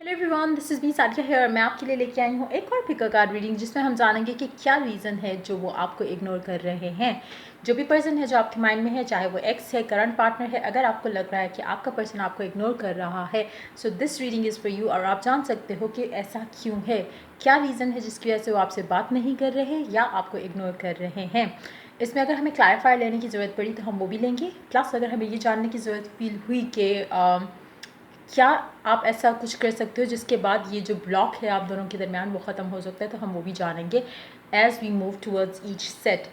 Hello everyone, this is me Sadia here. मैं आपके लिए लेके आई हूँ एक और पिक कार्ड रीडिंग जिसमें हम जानेंगे कि क्या रीज़न है जो वो आपको इग्नोर कर रहे हैं। जो भी पर्सन है जो आपके माइंड में है, चाहे वो एक्स है, करंट पार्टनर है, अगर आपको लग रहा है कि आपका पर्सन आपको इग्नोर कर रहा है, so this reading is for you. और आप जान सकते हो कि ऐसा क्यों है, क्या रीज़न है जिसकी वजह से वो आपसे बात नहीं कर रहे या आपको इग्नोर कर रहे हैं। इसमें अगर हमें क्लैरिफायर लेने की ज़रूरत पड़ी तो हम वो भी लेंगे, प्लस अगर हमें ये जानने की ज़रूरत फील हुई कि क्या आप ऐसा कुछ कर सकते हो जिसके बाद ये जो ब्लॉक है आप दोनों के दरमियान वो ख़त्म हो सकता है, तो हम वो भी जानेंगे as we move towards each set.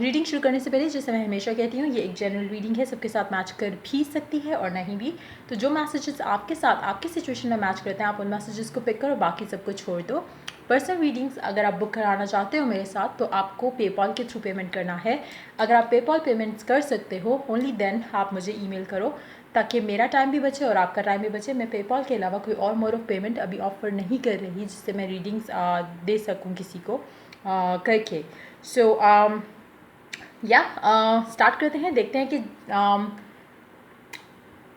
Reading शुरू करने से पहले, जैसे मैं हमेशा कहती हूँ, ये एक जनरल रीडिंग है, सबके साथ मैच कर भी सकती है और नहीं भी। तो जो मैसेजेस आपके साथ आपकी सिचुएशन में मैच करते हैं, आप उन मैसेजेस को पिक करो, बाकी सबको छोड़ दो। पर्सनल रीडिंग्स अगर आप बुक कराना चाहते हो मेरे साथ, तो आपको पेपॉल के थ्रू पेमेंट करना है। अगर आप पेपॉल पेमेंट्स कर सकते हो, ओनली देन आप मुझे ईमेल करो, ताकि मेरा टाइम भी बचे और आपका टाइम भी बचे। मैं पेपॉल के अलावा कोई और मोड ऑफ पेमेंट अभी ऑफ़र नहीं कर रही जिससे मैं रीडिंग्स दे सकूं किसी को करके। सो स्टार्ट करते हैं, देखते हैं कि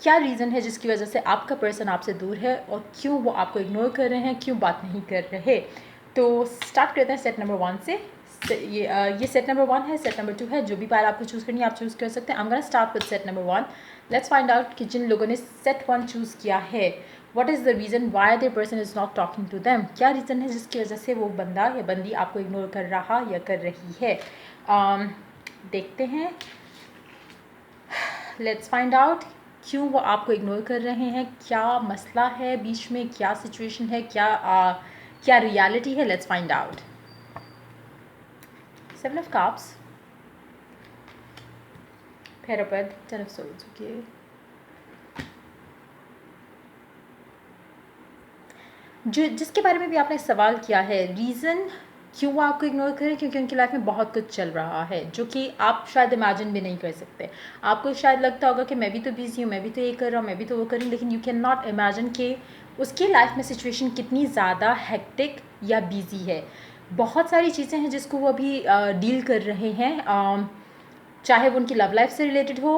क्या रीज़न है जिसकी वजह से आपका पर्सन आपसे दूर है और क्यों वो आपको इग्नोर कर रहे हैं, क्यों बात नहीं कर रहे। तो स्टार्ट करते हैं सेट नंबर 1 से। ये सेट नंबर 1 है, सेट नंबर 2 है। जो भी पार आपको चूज़ करनी है आप चूज़ कर सकते हैं। I am gonna start with set number 1। Let's find out कि जिन लोगों ने सेट 1 चूज़ किया है, what is the reason why their person is not talking to them. क्या रीज़न है जिसकी वजह से वो बंदा या बंदी आपको इग्नोर कर रहा या कर रही है। देखते हैं, लेट्स फाइंड आउट क्यों वो आपको इग्नोर कर रहे हैं, क्या मसला है बीच में, क्या सिचुएशन है, क्या रियलिटी है। Let's find out. 7 of Cups, Pair of Earth, 10 of Swords. Okay. जिसके बारे में भी आपने सवाल किया है, रीज़न क्यों वो आपको इग्नोर करें, क्योंकि उनकी लाइफ में बहुत कुछ चल रहा है जो कि आप शायद इमेजिन भी नहीं कर सकते। आपको शायद लगता होगा कि मैं भी तो बिज़ी हूँ, मैं भी तो ये कर रहा हूँ, मैं भी तो वो कर रही हूँ, लेकिन यू कैन नॉट इमेजिन कि उसकी लाइफ में सिचुएशन कितनी ज़्यादा हेक्टिक या बिज़ी है। बहुत सारी चीज़ें हैं जिसको वो अभी डील कर रहे हैं, चाहे वो उनकी लव लाइफ से रिलेटेड हो।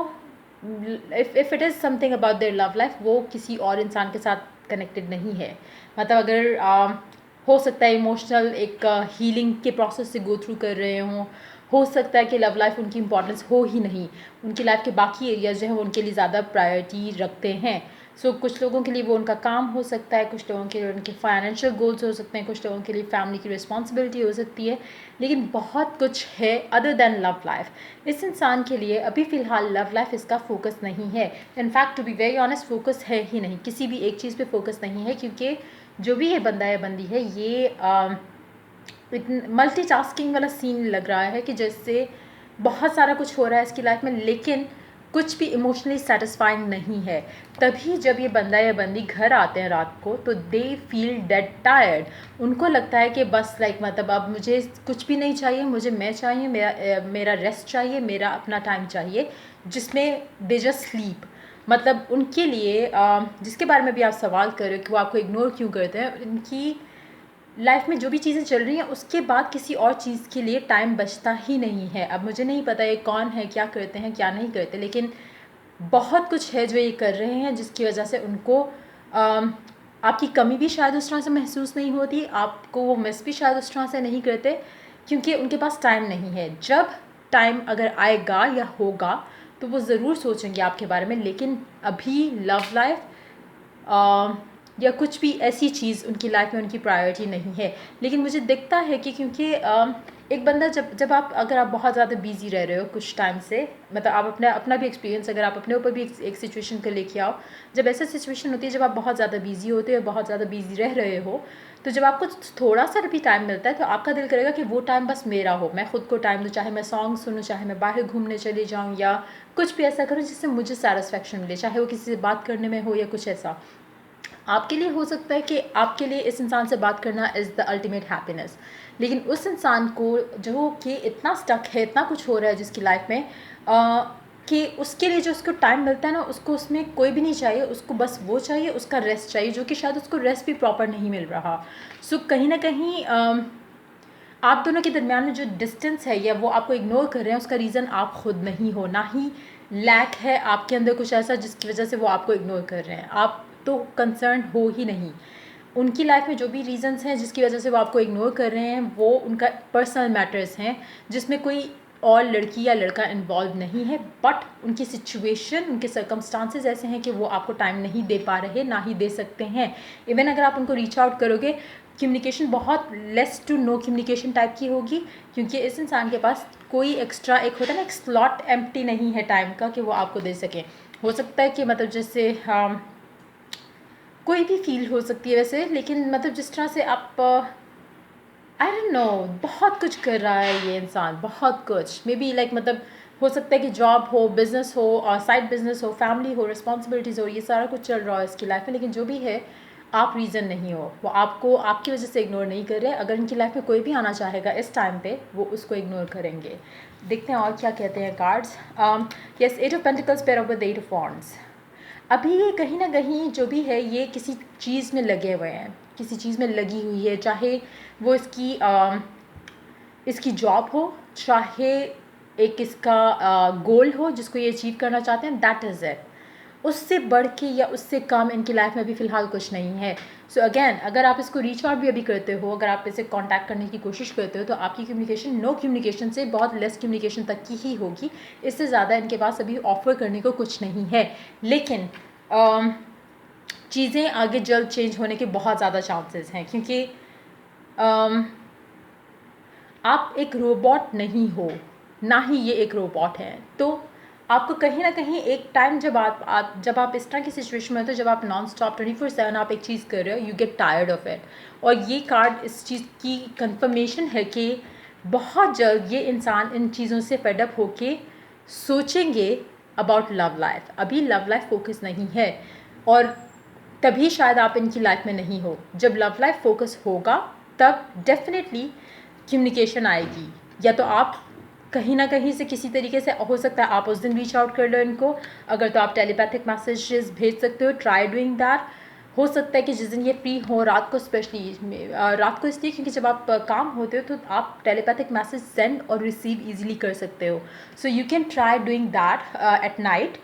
If it is something about their love life, वो किसी और इंसान के साथ कनेक्टेड नहीं है। मतलब अगर हो सकता है इमोशनल एक हीलिंग के प्रोसेस से गो थ्रू कर रहे हों, हो सकता है कि लव लाइफ उनकी इंपॉर्टेंस हो ही नहीं, उनकी लाइफ के बाकी एरियाज जो हैं वो उनके लिए ज़्यादा प्रायोरिटी रखते हैं। सो कुछ लोगों के लिए वो उनका काम हो सकता है, कुछ लोगों के लिए उनके फाइनेंशियल गोल्स हो सकते हैं, कुछ लोगों के लिए फैमिली की रिस्पॉन्सिबिलिटी हो सकती है, लेकिन बहुत कुछ है अदर दैन लव लाइफ। इस इंसान के लिए अभी फ़िलहाल लव लाइफ इसका फोकस नहीं है। In fact to be very honest, focus है ही नहीं, किसी भी एक चीज़ पे फोकस नहीं है, क्योंकि जो भी ये बंदा या बंदी है, ये मल्टीटास्किंग वाला सीन लग रहा है कि जैसे बहुत सारा कुछ हो रहा है इसकी लाइफ में, लेकिन कुछ भी इमोशनली सेटिस्फाइंग नहीं है। तभी जब ये बंदा या बंदी घर आते हैं रात को, तो दे फील डेड टायर्ड। उनको लगता है कि बस मतलब अब मुझे कुछ भी नहीं चाहिए, मुझे मैं चाहिए, मेरा रेस्ट चाहिए, मेरा अपना टाइम चाहिए जिसमें दे जस्ट स्लीप। मतलब उनके लिए जिसके बारे में भी आप सवाल कर रहे हो कि वो आपको इग्नोर क्यों करते हैं, उनकी लाइफ में जो भी चीज़ें चल रही हैं उसके बाद किसी और चीज़ के लिए टाइम बचता ही नहीं है। अब मुझे नहीं पता ये कौन है, क्या करते हैं, क्या नहीं करते, लेकिन बहुत कुछ है जो ये कर रहे हैं जिसकी वजह से उनको आपकी कमी भी शायद उस तरह से महसूस नहीं होती, आपको वो मिस भी शायद उस तरह से नहीं करते, क्योंकि उनके पास टाइम नहीं है। जब टाइम अगर आएगा या होगा तो वो ज़रूर सोचेंगे आपके बारे में, लेकिन अभी लव लाइफ या कुछ भी ऐसी चीज़ उनकी लाइफ में उनकी प्रायोरिटी नहीं है। लेकिन मुझे दिखता है कि क्योंकि एक बंदा जब आप अगर आप बहुत ज़्यादा बिज़ी रह रहे हो कुछ टाइम से, मतलब आप अपना भी एक्सपीरियंस अगर आप अपने ऊपर भी एक सिचुएशन को लेके आओ, जब ऐसा सिचुएशन होती है जब आप बहुत ज़्यादा बिज़ी होते हो, बहुत ज़्यादा बिज़ी रह रहे हो, तो जब आपको थोड़ा सा भी टाइम मिलता है तो आपका दिल करेगा कि वो टाइम बस मेरा हो, मैं ख़ुद को टाइम दूँ, चाहे मैं सॉन्ग सुनूँ, चाहे मैं बाहर घूमने चली जाऊँ, या कुछ भी ऐसा करूँ जिससे मुझे सेटिस्फेक्शन मिले, चाहे वो किसी से बात करने में हो या कुछ ऐसा। आपके लिए हो सकता है कि आपके लिए इस इंसान से बात करना इज़ द अल्टीमेट हैप्पीनेस, लेकिन उस इंसान को जो कि इतना स्टक है, इतना कुछ हो रहा है जिसकी लाइफ में, कि उसके लिए जो उसको टाइम मिलता है ना, उसको उसमें कोई भी नहीं चाहिए, उसको बस वो चाहिए, उसका रेस्ट चाहिए, जो कि शायद उसको रेस्ट भी प्रॉपर नहीं मिल रहा। सो कहीं ना कहीं आप दोनों के दरमियान में जो डिस्टेंस है या वो आपको इग्नोर कर रहे हैं, उसका रीज़न आप खुद नहीं हो, ना ही लैक है आपके अंदर कुछ ऐसा जिसकी वजह से वो आपको इग्नोर कर रहे हैं। आप तो कंसर्न हो ही नहीं। उनकी लाइफ में जो भी रीजंस हैं जिसकी वजह से वो आपको इग्नोर कर रहे हैं, वो उनका पर्सनल मैटर्स हैं, जिसमें कोई और लड़की या लड़का इन्वॉल्व नहीं है, बट उनकी सिचुएशन, उनके सर्कमस्टांसेस ऐसे हैं कि वो आपको टाइम नहीं दे पा रहे, ना ही दे सकते हैं। इवन अगर आप उनको रीच आउट करोगे, कम्युनिकेशन बहुत less to no communication type की होगी, क्योंकि इस इंसान के पास कोई एक्स्ट्रा, एक होता है ना, एक स्लॉट एम्प्टी नहीं है टाइम का कि वो आपको दे सके। हो सकता है कि मतलब जैसे कोई भी फील हो सकती है वैसे, लेकिन मतलब जिस तरह से आप आई डोंट नो, बहुत कुछ कर रहा है ये इंसान, बहुत कुछ, मे बी लाइक मतलब हो सकता है कि जॉब हो, बिज़नेस हो, और साइड बिज़नेस हो, फैमिली हो, रिस्पॉन्सिबिलिटीज़ हो, ये सारा कुछ चल रहा है इसकी लाइफ में, लेकिन जो भी है आप रीज़न नहीं हो, वो आपको आपकी वजह से इग्नोर नहीं कर रहे। अगर इनकी लाइफ में कोई भी आना चाहेगा इस टाइम पे, वो उसको इग्नोर करेंगे। देखते हैं और क्या कहते हैं cards. Yes, 8 of pentacles pair of with 8 of wands. अभी ये कहीं ना कहीं जो भी है ये किसी चीज़ में लगे हुए हैं, किसी चीज़ में लगी हुई है, चाहे वो इसकी जॉब हो, चाहे एक इसका गोल हो जिसको ये अचीव करना चाहते हैं, दैट इज़ इट। उससे बढ़ के या उससे कम इनकी लाइफ में भी फ़िलहाल कुछ नहीं है। सो अगेन, अगर आप इसको रीच आउट भी अभी करते हो, अगर आप इसे कांटेक्ट करने की कोशिश करते हो, तो आपकी कम्युनिकेशन नो कम्युनिकेशन से बहुत लेस कम्युनिकेशन तक की ही होगी। इससे ज़्यादा इनके पास अभी ऑफ़र करने को कुछ नहीं है। लेकिन चीज़ें आगे जल्द चेंज होने के बहुत ज़्यादा चांसेस हैं, क्योंकि आप एक रोबोट नहीं हो, ना ही ये एक रोबोट है। तो आपको कहीं ना कहीं एक टाइम जब आप इस तरह की सिचुएशन में होते हो, जब आप नॉन स्टॉप 24/7 आप एक चीज़ कर रहे हो, you get tired of it. और ये कार्ड इस चीज़ की कंफर्मेशन है कि बहुत जल्द ये इंसान इन चीज़ों से फेडअप होके सोचेंगे अबाउट लव लाइफ। अभी लव लाइफ फोकस नहीं है, और तभी शायद आप इनकी लाइफ में नहीं हो। जब लव लाइफ फोकस होगा तब डेफिनेटली कम्युनिकेशन आएगी। या तो आप कहीं ना कहीं से किसी तरीके से, हो सकता है आप उस दिन रीच आउट कर लो इनको, अगर तो आप टेलीपैथिक मैसेजेस भेज सकते हो, ट्राई डूइंग दैट। हो सकता है कि जिस दिन ये फ्री हो, रात को स्पेशली, रात को इसलिए क्योंकि जब आप काम होते हो तो आप टेलीपैथिक मैसेज सेंड और रिसीव ईजिली कर सकते हो। So you can try doing that at night.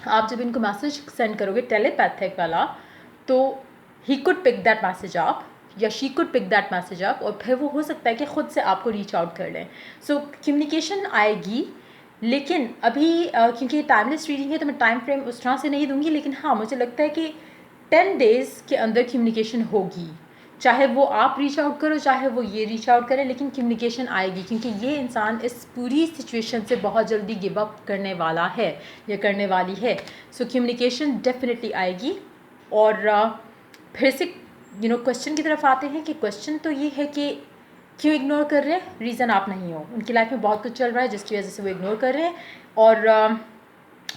आप जब इनको मैसेज सेंड करोगे टेलीपैथिक वाला, तो he could pick that message up या she could pick that message up, और फिर वो हो सकता है कि ख़ुद से आपको रीच आउट कर लें। सो कम्युनिकेशन आएगी, लेकिन अभी क्योंकि टाइमलेस रीडिंग है तो मैं टाइम फ्रेम उस तरह से नहीं दूंगी, लेकिन हाँ, मुझे लगता है कि 10 डेज़ के अंदर कम्युनिकेशन होगी। चाहे वो आप रीच आउट करो, चाहे वो ये रीच आउट करें, लेकिन कम्युनिकेशन आएगी, क्योंकि ये इंसान इस पूरी सिचुएशन से बहुत जल्दी गिव अप करने वाला है या करने वाली है। सो कम्युनिकेशन डेफिनेटली आएगी। और फिर से क्वेश्चन की तरफ आते हैं कि क्वेश्चन तो ये है कि क्यों इग्नोर कर रहे हैं। रीज़न आप नहीं हो, उनकी लाइफ में बहुत कुछ चल रहा है जिसकी वजह से वो इग्नोर कर रहे हैं। और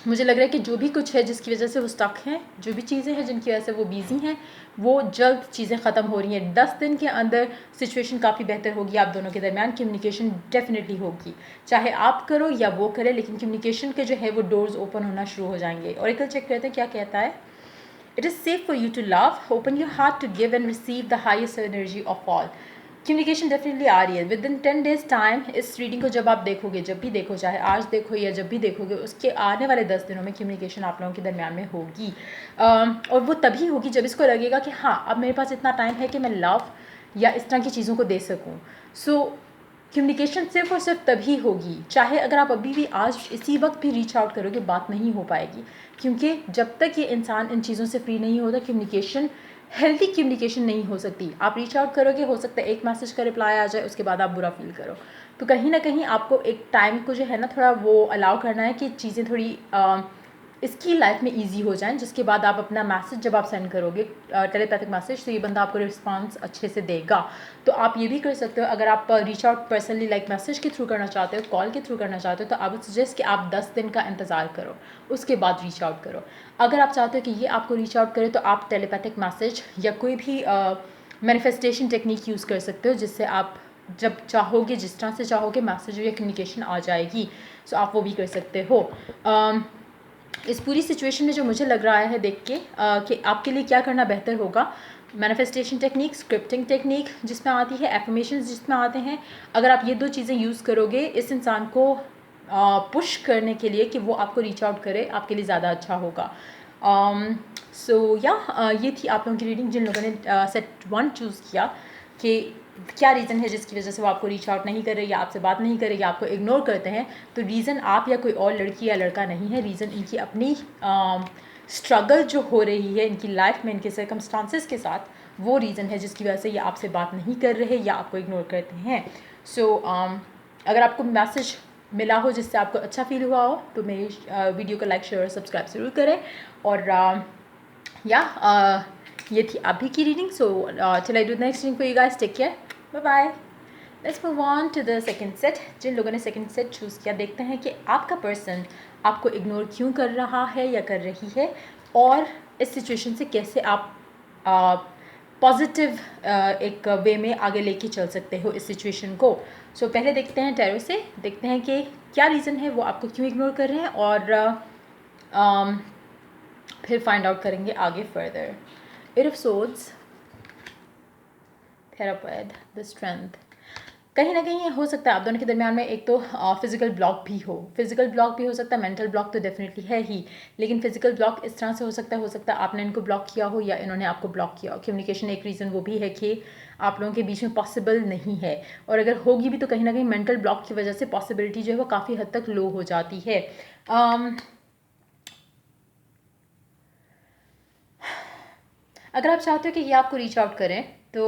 मुझे लग रहा है कि जो भी कुछ है जिसकी वजह से वो स्टक हैं, जो भी चीज़ें हैं जिनकी वजह से वो बिज़ी हैं, वो जल्द चीज़ें ख़त्म हो रही हैं। 10 दिन के अंदर सिचुएशन काफ़ी बेहतर होगी आप दोनों के दरमियान। कम्युनिकेशन डेफिनेटली होगी, चाहे आप करो या वो करे, लेकिन कम्युनिकेशन के जो है वो डोर्स ओपन होना शुरू हो जाएंगे। ऑरेकल चेक करते हैं क्या कहता है। It is safe for you to love. Open your heart to give and receive the highest energy of all. Communication definitely आ रही है विद इन 10 डेज़ टाइम। इस रीडिंग को जब आप देखोगे, जब भी देखो, चाहे आज देखो या जब भी देखोगे, उसके आने वाले 10 दिनों में कम्युनिकेशन आप लोगों के दरमियान में होगी। और वो तभी होगी जब इसको लगेगा कि हाँ, अब मेरे पास इतना टाइम है कि मैं लव या इस तरह की चीज़ों को दे सकूँ। सो कम्युनिकेशन सिर्फ और सिर्फ तभी होगी, चाहे अगर आप अभी भी आज इसी वक्त भी रीच आउट करोगे, बात नहीं हो पाएगी, क्योंकि जब तक ये इंसान इन चीज़ों से फ्री नहीं होता, कम्युनिकेशन, हेल्दी कम्युनिकेशन नहीं हो सकती। आप रीच आउट करोगे, हो सकता है एक मैसेज का रिप्लाई आ जाए, उसके बाद आप बुरा फील करो। तो कहीं ना कहीं आपको एक टाइम को जो है ना, थोड़ा वो अलाउ करना है कि चीज़ें थोड़ी इसकी लाइफ में इजी हो जाएं, जिसके बाद आप अपना मैसेज जब आप सेंड करोगे टेलीपैथिक मैसेज, तो ये बंदा आपको रिस्पांस अच्छे से देगा। तो आप ये भी कर सकते हो, अगर आप reach out personally like message के थ्रू करना चाहते हो, कॉल के थ्रू करना चाहते हो, तो आई वुड सजेस्ट कि आप 10 दिन का इंतज़ार करो, उसके बाद रीच आउट करो। अगर आप चाहते हो कि ये आपको रीच आउट करे, तो आप टेलीपैथिक मैसेज या कोई भी मैनिफेस्टेशन टेक्निक यूज़ कर सकते हो, जिससे आप जब चाहोगे, जिस तरह से चाहोगे, मैसेज या कम्युनिकेशन आ जाएगी। सो आप वो भी कर सकते हो। इस पूरी सिचुएशन में जो मुझे लग रहा है देख के कि आपके लिए क्या करना बेहतर होगा, मैनिफेस्टेशन टेक्निक, स्क्रिप्टिंग टेक्निक जिसमें आती है, एफर्मेशंस जिसमें आते हैं, अगर आप ये 2 चीज़ें यूज़ करोगे इस इंसान को पुश करने के लिए कि वो आपको रीच आउट करे, आपके लिए ज़्यादा अच्छा होगा। सो ये थी आप लोगों की रीडिंग। जिन लोगों ने सेट 1 चूज़ किया कि क्या रीज़न है जिसकी वजह से वो आपको रीच आउट नहीं कर रहे या आपसे बात नहीं करे या आपको इग्नोर करते हैं, तो रीज़न आप या कोई और लड़की या लड़का नहीं है। रीज़न इनकी अपनी स्ट्रगल जो हो रही है इनकी लाइफ में, इनके सर्कमस्टांसेस के साथ, वो रीज़न है जिसकी वजह से ये आपसे बात नहीं कर रहे या आपको इग्नोर करते हैं। सो अगर आपको मैसेज मिला हो जिससे आपको अच्छा फील हुआ हो तो मेरी वीडियो को लाइक, शेयर और सब्सक्राइब ज़रूर करें। और ये थी अभी की reading. So till I do the next reading for you guys, take care, bye bye. Let's move on to the second set. जिन लोगों ने सेकंड सेट चूज़ किया, देखते हैं कि आपका पर्सन आपको इग्नोर क्यों कर रहा है या कर रही है, और इस सिचुएशन से कैसे आप पॉजिटिव एक वे में आगे लेके चल सकते हो इस सिचुएशन को। सो पहले देखते हैं टैरो से, देखते हैं कि क्या रीज़न है वो आपको क्यों इग्नोर कर रहे हैं, और फिर फाइंड आउट करेंगे आगे फर्दर। एट ऑफ सोर्ड्स, थेरापीड, द स्ट्रेंथ। कहीं ना कहीं हो सकता है आप दोनों के दरमियान में एक तो फिज़िकल ब्लॉक भी हो, फिज़िकल ब्लॉक भी हो सकता है, मेंटल ब्लॉक तो डेफिनेटली है ही, लेकिन फिज़िकल ब्लॉक इस तरह से हो सकता है आपने इनको ब्लॉक किया हो या इन्होंने आपको ब्लॉक किया हो। कम्युनिकेशन एक रीज़न वो भी है कि आप लोगों के बीच में पॉसिबल नहीं है, और अगर होगी भी तो कहीं ना कहीं मेंटल ब्लॉक की वजह से पॉसिबिलिटी जो है वो काफ़ी हद तक लो हो जाती है। अगर आप चाहते हो कि ये आपको रीच आउट करें तो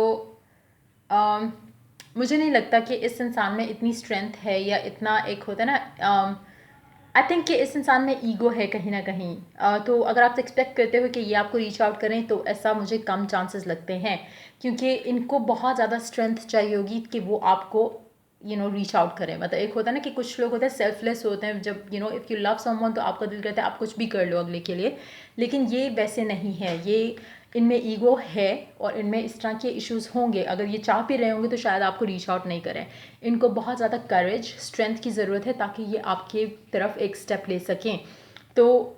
मुझे नहीं लगता कि इस इंसान में इतनी स्ट्रेंथ है या इतना एक होता है ना, आई थिंक कि इस इंसान में ईगो है कहीं ना कहीं। तो अगर आप एक्सपेक्ट करते हो कि ये आपको रीच आउट करें तो ऐसा मुझे कम चांसेस लगते हैं, क्योंकि इनको बहुत ज़्यादा स्ट्रेंथ चाहिए होगी कि वो आपको रीच आउट करें। मतलब एक होता है ना कि कुछ लोग होते हैं सेल्फलेस होते हैं, जब इफ़ यू लव समवन तो आपका दिल करता है आप कुछ भी कर लो अगले के लिए, लेकिन ये वैसे नहीं है। ये इनमें ईगो है और इनमें इस तरह के इश्यूज होंगे। अगर ये चाह भी रहे होंगे तो शायद आपको रीच आउट नहीं करें। इनको बहुत ज़्यादा करेज, स्ट्रेंथ की ज़रूरत है ताकि ये आपके तरफ एक स्टेप ले सकें। तो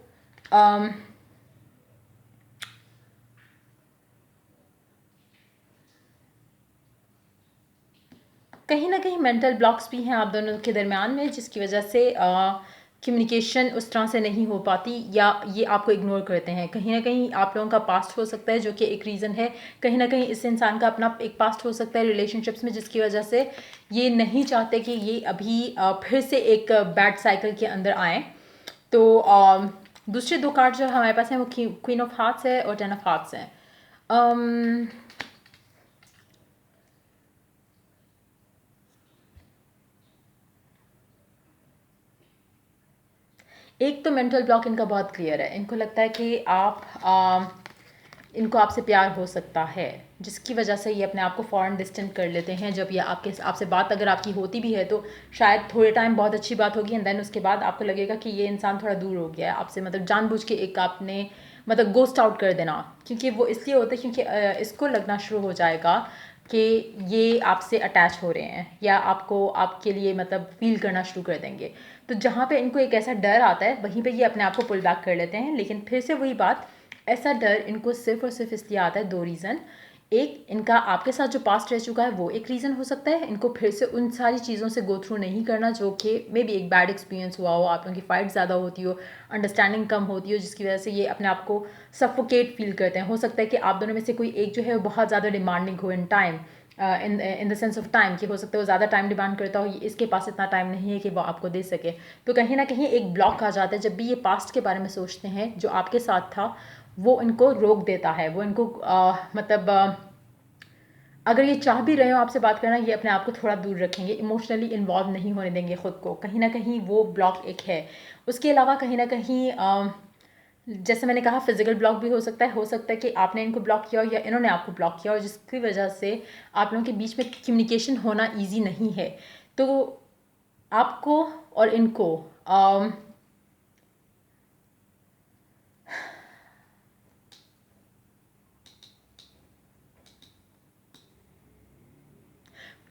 कहीं ना कहीं मेंटल ब्लॉक्स भी हैं आप दोनों के दरमियान में, जिसकी वजह से कम्युनिकेशन उस तरह से नहीं हो पाती या ये आपको इग्नोर करते हैं। कहीं ना कहीं आप लोगों का पास्ट हो सकता है जो कि एक रीज़न है। कहीं ना कहीं इस इंसान का अपना एक पास्ट हो सकता है रिलेशनशिप्स में, जिसकी वजह से ये नहीं चाहते कि ये अभी फिर से एक बैड साइकिल के अंदर आएँ। तो दूसरे दो कार्ड जो हमारे पास हैं वो क्वीन ऑफ हार्ट्स है और 10 ऑफ हार्ट्स हैं। एक तो मेंटल ब्लॉक इनका बहुत क्लियर है। इनको लगता है कि इनको आपसे प्यार हो सकता है, जिसकी वजह से ये अपने आप को फ़ौरन डिस्टेंट कर लेते हैं। जब ये आपसे बात अगर आपकी होती भी है तो शायद थोड़े टाइम बहुत अच्छी बात होगी, एंड देन उसके बाद आपको लगेगा कि ये इंसान थोड़ा दूर हो गया है आपसे। मतलब जानबूझ के एक आपने मतलब गोस्ट आउट कर देना, क्योंकि वो इसलिए होता है क्योंकि इसको लगना शुरू हो जाएगा कि ये आपसे अटैच हो रहे हैं या आपको आपके लिए मतलब फील करना शुरू कर देंगे। तो जहाँ पे इनको एक ऐसा डर आता है वहीं पे ये अपने आप को पुल बैक कर लेते हैं। लेकिन फिर से वही बात, ऐसा डर इनको सिर्फ और सिर्फ इसलिए आता है, दो रीज़न। एक, इनका आपके साथ जो पास्ट रह चुका है वो एक रीज़न हो सकता है, इनको फिर से उन सारी चीज़ों से गो थ्रू नहीं करना जो कि मे बी एक बैड एक्सपीरियंस हुआ हो, आप लोगों की फाइट ज़्यादा होती हो, अंडरस्टैंडिंग कम होती हो, जिसकी वजह से ये अपने आप को सफोकेट फील करते हैं। हो सकता है कि आप दोनों में से कोई एक जो है वो बहुत ज़्यादा डिमांडिंग हो in time, in the sense of time, कि हो सकता है वो ज़्यादा टाइम डिमांड करता हो, इसके पास इतना टाइम नहीं है कि वो आपको दे सके। तो कहीं ना कहीं एक ब्लॉक आ जाता है जब भी ये पास्ट के बारे में सोचते हैं जो आपके साथ था, वो इनको रोक देता है। वो इनको अगर ये चाह भी रहे हो आपसे बात करना, ये अपने आप को थोड़ा दूर रखेंगे, इमोशनली इन्वॉल्व नहीं होने देंगे ख़ुद को। कहीं ना कहीं वो ब्लॉक एक है। उसके अलावा कहीं ना कहीं जैसे मैंने कहा फिज़िकल ब्लॉक भी हो सकता है कि आपने इनको ब्लॉक किया हो या इन्होंने आपको ब्लॉक किया हो, जिसकी वजह से आप लोगों के बीच में कम्युनिकेशन होना ईजी नहीं है। तो आपको और इनको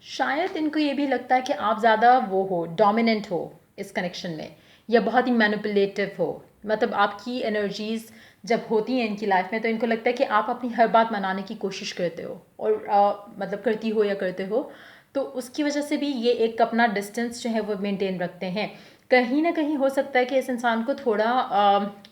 शायद इनको ये भी लगता है कि आप ज़्यादा वो हो, डोमिनेंट हो इस कनेक्शन में, या बहुत ही मैनिपुलेटिव हो। मतलब आपकी एनर्जीज़ जब होती हैं इनकी लाइफ में तो इनको लगता है कि आप अपनी हर बात मनाने की कोशिश करते हो, और मतलब करती हो या करते हो, तो उसकी वजह से भी ये एक अपना डिस्टेंस जो है वो मेंटेन रखते हैं। कहीं ना कहीं हो सकता है कि इस इंसान को थोड़ा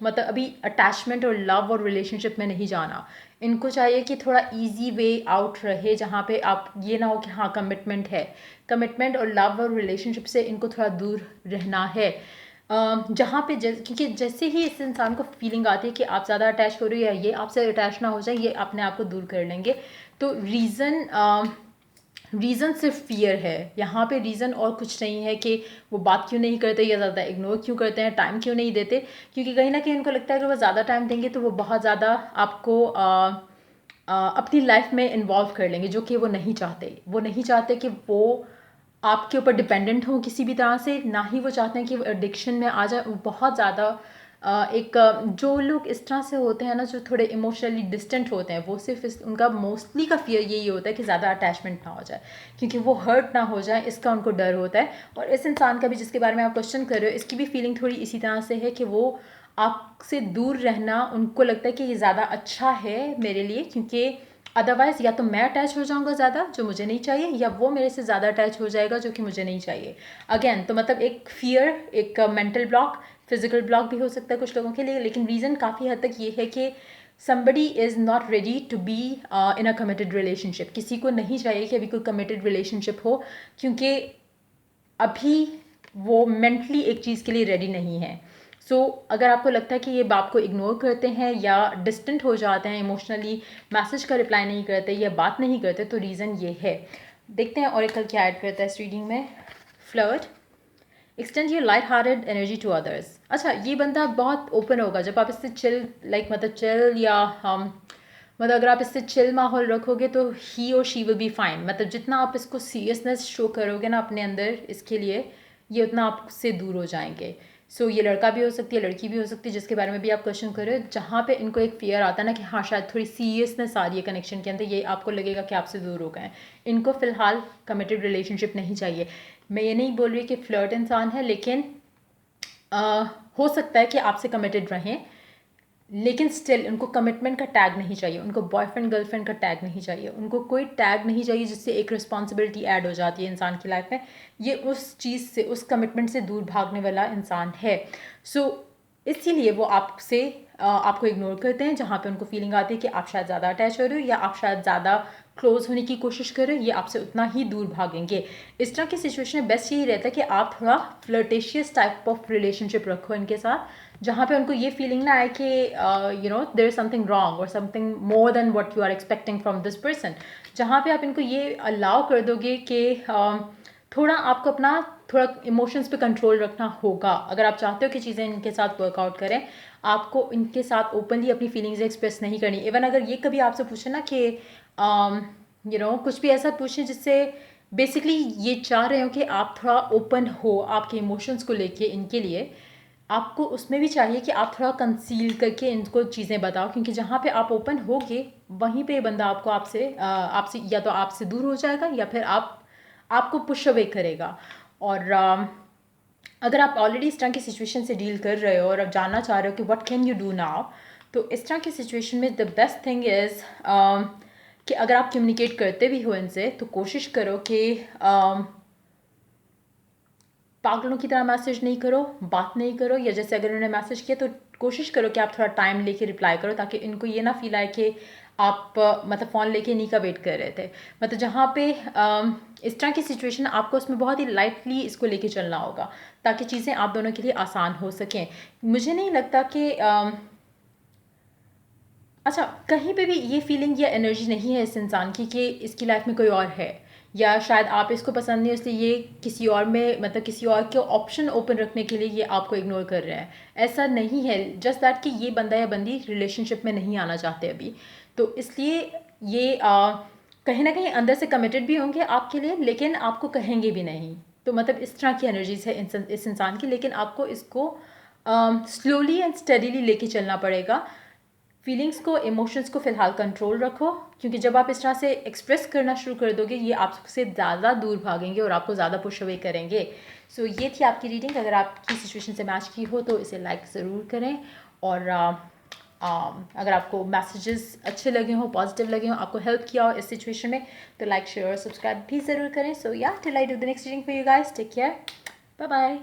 मतलब अभी अटैचमेंट और लव और रिलेशनशिप में नहीं जाना, इनको चाहिए कि थोड़ा इजी वे आउट रहे, जहाँ पे आप ये ना हो कि हाँ कमिटमेंट है, कमिटमेंट और लव और रिलेशनशिप से इनको थोड़ा दूर रहना है। जहाँ पे क्योंकि जैसे ही इस इंसान को फीलिंग आती है कि आप ज़्यादा अटैच हो रही हो या ये आपसे अटैच ना हो जाए, ये अपने आप को दूर कर लेंगे। तो रीज़न सिर्फ फियर है यहाँ पे, रीज़न और कुछ नहीं है कि वो बात क्यों नहीं करते या ज़्यादा इग्नोर क्यों करते हैं, टाइम क्यों नहीं देते। क्योंकि कहीं ना कहीं उनको लगता है अगर वो ज़्यादा टाइम देंगे तो वो बहुत ज़्यादा आपको अपनी लाइफ में इन्वॉल्व कर लेंगे, जो कि वो नहीं चाहते। वो नहीं चाहते कि वो आपके ऊपर डिपेंडेंट हो किसी भी तरह से, ना ही वो चाहते हैं कि वो एडिक्शन में आ जाए। वो बहुत ज़्यादा जो लोग इस तरह से होते हैं ना, जो थोड़े इमोशनली डिस्टेंट होते हैं, वो सिर्फ उनका मोस्टली का फियर यही होता है कि ज़्यादा अटैचमेंट ना हो जाए, क्योंकि वो हर्ट ना हो जाए, इसका उनको डर होता है। और इस इंसान का भी, जिसके बारे में आप क्वेश्चन कर रहे हो, इसकी भी फीलिंग थोड़ी इसी तरह से है कि वो आपसे दूर रहना, उनको लगता है कि ये ज़्यादा अच्छा है मेरे लिए, क्योंकि अदरवाइज़ या तो मैं अटैच हो जाऊंगा ज़्यादा, जो मुझे नहीं चाहिए, या वो मेरे से ज़्यादा अटैच हो जाएगा, जो कि मुझे नहीं चाहिए। अगेन तो मतलब एक फियर, एक मेंटल ब्लॉक, फिजिकल ब्लॉक भी हो सकता है कुछ लोगों के लिए, लेकिन रीज़न काफ़ी हद तक ये है कि somebody is not ready to be in a committed relationship। किसी को नहीं चाहिए कि अभी कोई committed relationship हो, क्योंकि अभी वो मेंटली एक चीज़ के लिए रेडी नहीं है। अगर आपको लगता है कि ये बात को इग्नोर करते हैं या डिस्टेंट हो जाते हैं इमोशनली, मैसेज का रिप्लाई नहीं करते या बात नहीं करते, तो रीज़न ये है। देखते हैं ऑरेकल क्या ऐड करता है इस रीडिंग में। Flirt, extend your light hearted energy to others. अच्छा, ये बंदा बहुत ओपन होगा जब आप इससे चिल, मतलब चिल या मतलब अगर आप इससे चिल माहौल रखोगे तो ही और शी विल बी फाइन। मतलब जितना आप इसको सीरियसनेस शो करोगे ना अपने अंदर इसके लिए, ये उतना आपसे दूर हो जाएंगे। ये लड़का भी हो सकती है, लड़की भी हो सकती है, जिसके बारे में भी आप क्वेश्चन कर रहे हो, जहाँ पे इनको एक फियर आता है ना कि हाँ शायद थोड़ी सीरियसनेस आ रही है कनेक्शन के अंदर, ये आपको लगेगा कि आपसे दूर हो गए। इनको फ़िलहाल कमिटेड रिलेशनशिप नहीं चाहिए। मैं ये नहीं बोल रही कि फ्लर्ट इंसान है, लेकिन हो सकता है कि आपसे कमिटेड रहें, लेकिन स्टिल उनको कमिटमेंट का टैग नहीं चाहिए, उनको बॉयफ्रेंड गर्लफ्रेंड का टैग नहीं चाहिए, उनको कोई टैग नहीं चाहिए जिससे एक रिस्पॉन्सिबिलिटी ऐड हो जाती है इंसान की लाइफ में। ये उस चीज़ से, उस कमिटमेंट से दूर भागने वाला इंसान है। इसीलिए वो आपसे आपको इग्नोर करते हैं, जहाँ पे उनको फीलिंग आती है कि आप शायद ज़्यादा अटैच हो रहे हो या आप शायद ज़्यादा क्लोज होने की कोशिश कर रहे हो, ये आपसे उतना ही दूर भागेंगे। इस तरह की सिचुएशन में बेस्ट यही रहता है कि आप थोड़ा फ्लर्टेशियस टाइप ऑफ रिलेशनशिप रखो इनके साथ, जहाँ पे उनको ये फीलिंग ना आए कि देयर इज समथिंग रॉन्ग और something more than what you are expecting from this person. जहाँ पे आप इनको ये अलाउ कर दोगे कि थोड़ा आपको अपना थोड़ा इमोशंस पे कंट्रोल रखना होगा। अगर आप चाहते हो कि चीज़ें इनके साथ वर्कआउट करें, आपको इनके साथ ओपनली अपनी फीलिंग्स एक्सप्रेस नहीं करनी। इवन अगर ये कभी आपसे पूछे ना कि कुछ भी ऐसा पूछें जिससे बेसिकली ये चाह रहे हो कि आप थोड़ा ओपन हो आपके इमोशंस को लेके इनके लिए, आपको उसमें भी चाहिए कि आप थोड़ा कंसील करके इनको चीज़ें बताओ, क्योंकि जहाँ पे आप ओपन होगे वहीं पे बंदा आपसे या तो आपसे दूर हो जाएगा या फिर आपको पुश अवे करेगा। और अगर आप ऑलरेडी इस तरह की सिचुएशन से डील कर रहे हो और आप जानना चाह रहे हो कि what can you do now, तो इस तरह की सिचुएशन में द बेस्ट थिंग इज़ कि अगर आप कम्युनिकेट करते भी हो इनसे, तो कोशिश करो कि पागलों की तरह मैसेज नहीं करो, बात नहीं करो, या जैसे अगर उन्होंने मैसेज किया तो कोशिश करो कि आप थोड़ा टाइम लेके रिप्लाई करो, ताकि इनको ये ना फील आए कि आप मतलब फ़ोन लेके इन्हीं का वेट कर रहे थे। मतलब जहाँ पे इस तरह की सिचुएशन, आपको उसमें बहुत ही लाइटली इसको लेके चलना होगा, ताकि चीज़ें आप दोनों के लिए आसान हो सकें। मुझे नहीं लगता कि अच्छा, कहीं पे भी ये फीलिंग या एनर्जी नहीं है इस इंसान की कि इसकी लाइफ में कोई और है, या शायद आप इसको पसंद नहीं, इसलिए ये किसी और में, मतलब किसी और के ऑप्शन ओपन रखने के लिए ये आपको इग्नोर कर रहे हैं। ऐसा नहीं है, जस्ट दैट कि ये बंदा या बंदी रिलेशनशिप में नहीं आना चाहते अभी, तो इसलिए ये कहीं ना कहीं अंदर से कमिटेड भी होंगे आपके लिए, लेकिन आपको कहेंगे भी नहीं। तो मतलब इस तरह की एनर्जीज है इस इंसान की, लेकिन आपको इसको स्लोली एंड स्टडीली लेके चलना पड़ेगा। फीलिंग्स को, इमोशंस को फ़िलहाल कंट्रोल रखो, क्योंकि जब आप इस तरह से एक्सप्रेस करना शुरू कर दोगे, ये आपसे ज़्यादा दूर भागेंगे और आपको ज़्यादा पुश अवे करेंगे। ये थी आपकी रीडिंग। अगर आपकी सिचुएशन से मैच की हो तो इसे लाइक ज़रूर करें, और अगर आपको मैसेजेस अच्छे लगे हों, पॉजिटिव लगे हों, आपको हेल्प किया हो इस सिचुएशन में, तो लाइक शेयर और सब्सक्राइब भी ज़रूर करें। Till I do the next reading for you guys, take care, bye bye.